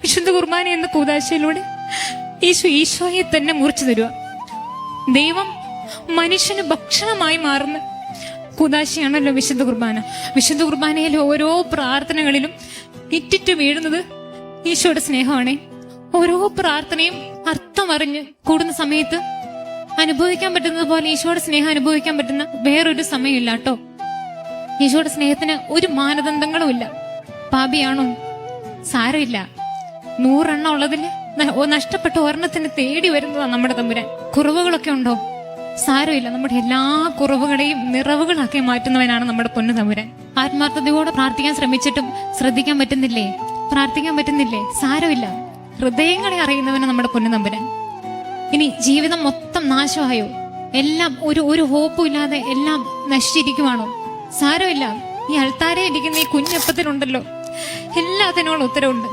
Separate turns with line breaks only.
വിശുദ്ധ കുർബാന എന്ന കൂദാശയിലൂടെ ഈശോയെ തന്നെ മുറിച്ചു തരുക. ദൈവം മനുഷ്യന് ഭക്ഷണമായി മാറുന്ന കൂദാശയാണല്ലോ വിശുദ്ധ കുർബാന. വിശുദ്ധ കുർബാനയിലെ ഓരോ പ്രാർത്ഥനകളിലും ഇറ്റിറ്റ് വീഴുന്നത് ഈശോയുടെ സ്നേഹമാണേ. ഓരോ പ്രാർത്ഥനയും അർത്ഥം അറിഞ്ഞ് കൂടുന്ന സമയത്ത് അനുഭവിക്കാൻ പറ്റുന്നത് പോലെ ഈശോയുടെ സ്നേഹം അനുഭവിക്കാൻ പറ്റുന്ന വേറൊരു സമയമില്ല കേട്ടോ. ഈശോയുടെ സ്നേഹത്തിന് ഒരു മാനദണ്ഡങ്ങളും ഇല്ല. പാപിയാണോ? സാരമില്ല. 100 എണ്ണം ഉള്ളതിൽ നഷ്ടപ്പെട്ട ഒരെണ്ണത്തിന് തേടി വരുന്നതാണ് നമ്മുടെ തമ്പുരാൻ. കുറവുകളൊക്കെ ഉണ്ടോ? സാരമില്ല. നമ്മുടെ എല്ലാ കുറവുകളെയും നിറവുകളാക്കി മാറ്റുന്നവനാണ് നമ്മുടെ പൊന്നു തമ്പുരാൻ. ആത്മാർത്ഥതയോടെ പ്രാർത്ഥിക്കാൻ ശ്രമിച്ചിട്ടും ശ്രദ്ധിക്കാൻ പറ്റുന്നില്ലേ, പ്രാർത്ഥിക്കാൻ പറ്റുന്നില്ലേ? സാരമില്ല. ഹൃദയങ്ങളെ അറിയുന്നവനാണ് നമ്മുടെ പൊന്നു തമ്പുരാൻ. ഇനി ജീവിതം മൊത്തം നാശമായോ, എല്ലാം ഒരു ഹോപ്പും ഇല്ലാതെ എല്ലാം നശിച്ചിരിക്കുവാണോ? സാരമില്ല. ഈ അൾത്താരയിൽ ഇരിക്കുന്ന ഈ കുഞ്ഞപ്പത്തിനുണ്ടല്ലോ എല്ലാത്തിനോളം ഉത്തരവുണ്ട്.